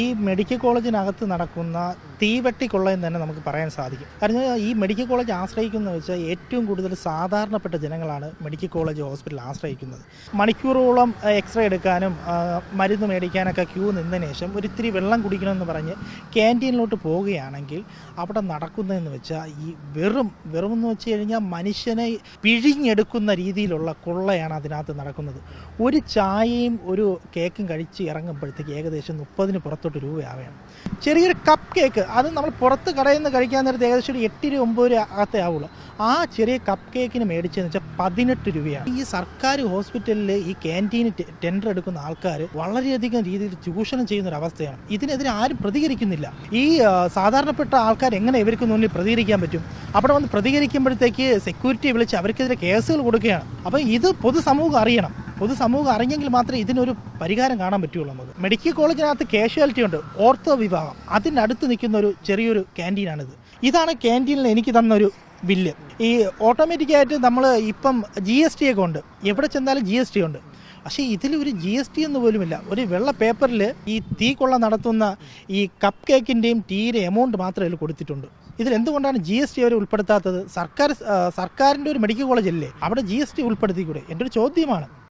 ഈ മെഡിക്കൽ കോളേജിനകത്ത് നടക്കുന്ന തീവെട്ടിക്കൊള്ളയെന്ന് തന്നെ നമുക്ക് പറയാൻ സാധിക്കും. കാരണം ഈ മെഡിക്കൽ കോളേജ് ആശ്രയിക്കുന്നത് വെച്ചാൽ ഏറ്റവും കൂടുതൽ സാധാരണപ്പെട്ട ജനങ്ങളാണ് മെഡിക്കൽ കോളേജ് ഹോസ്പിറ്റൽ ആശ്രയിക്കുന്നത്. മണിക്കൂറോളം എക്സ്റേ എടുക്കാനും മരുന്ന് മേടിക്കാനൊക്കെ ക്യൂ നിന്നതിന് ശേഷം ഒരിത്തിരി വെള്ളം കുടിക്കണമെന്ന് പറഞ്ഞ് ക്യാൻറ്റീനിലോട്ട് പോവുകയാണെങ്കിൽ അവിടെ നടക്കുന്നതെന്ന് വെച്ചാൽ ഈ വെറുമെന്ന് വെച്ച് കഴിഞ്ഞാൽ മനുഷ്യനെ പിഴിഞ്ഞെടുക്കുന്ന രീതിയിലുള്ള കൊള്ളയാണ് അതിനകത്ത് നടക്കുന്നത്. ഒരു ചായയും ഒരു കേക്കും കഴിച്ച് ഇറങ്ങുമ്പോഴത്തേക്ക് ഏകദേശം 30-ന് പുറത്തോട്ട് രൂപയാവുകയാണ്. ചെറിയൊരു കപ്പ് കേക്ക് അത് നമ്മൾ പുറത്ത് കടയിൽ നിന്ന് കഴിക്കാൻ നേരത്തെ ഏകദേശം ഒരു 8-9 അകത്തേ ആവുള്ളൂ. ആ ചെറിയ കപ്പ് കേക്കിന് മേടിച്ചതെന്ന് വെച്ചാൽ 18 രൂപയാണ്. ഈ സർക്കാർ ഹോസ്പിറ്റലിൽ ഈ ക്യാൻറ്റീന് ടെൻഡർ എടുക്കുന്ന ആൾക്കാർ വളരെയധികം രീതിയിൽ ചൂഷണം ചെയ്യുന്നൊരവസ്ഥയാണ്. ഇതിനെതിരെ ആരും പ്രതികരിക്കുന്നില്ല. ഈ സാധാരണപ്പെട്ട ആൾക്കാർ എങ്ങനെ ഇവർക്ക് മുന്നിൽ പ്രതികരിക്കാൻ പറ്റും? അവിടെ വന്ന് പ്രതികരിക്കുമ്പോഴത്തേക്ക് സെക്യൂരിറ്റിയെ വിളിച്ച് അവർക്കെതിരെ കേസുകൾ കൊടുക്കുകയാണ്. അപ്പോൾ ഇത് പൊതുസമൂഹം അറിയണം. പൊതുസമൂഹം അറിഞ്ഞെങ്കിൽ മാത്രമേ ഇതിനൊരു പരിഹാരം കാണാൻ പറ്റുള്ളൂ. നമുക്ക് മെഡിക്കൽ കോളേജിനകത്ത് കാഷ്വാലിറ്റി ഉണ്ട്, ഓർത്തോ വിഭാഗം, അതിൻ്റെ അടുത്ത് നിൽക്കുന്ന ഒരു ചെറിയൊരു ക്യാൻറ്റീനാണിത്. ഇതാണ് ക്യാൻറ്റീനിൽ എനിക്ക് തന്നൊരു ബില്ല്. ഈ ഓട്ടോമാറ്റിക്കായിട്ട് നമ്മൾ ഇപ്പം GST ഒക്കെ ഉണ്ട്, എവിടെ ചെന്നാലും GST ഉണ്ട്. പക്ഷേ ഇതിലൊരു GST എന്ന് പോലുമില്ല. ഒരു വെള്ള പേപ്പറിൽ ഈ തീക്കൊള്ള നടത്തുന്ന ഈ കപ്പ് കേക്കിൻ്റെയും ടീയുടെ എമൗണ്ട് മാത്രമേ അതിൽ കൊടുത്തിട്ടുണ്ട്. ഇതിലെന്തുകൊണ്ടാണ് GST അവർ ഉൾപ്പെടുത്താത്തത്? സർക്കാരിൻ്റെ ഒരു മെഡിക്കൽ കോളേജ് അല്ലേ, അവിടെ GST ഉൾപ്പെടുത്തിക്കൂടെ? എൻ്റെ ഒരു ചോദ്യമാണ്.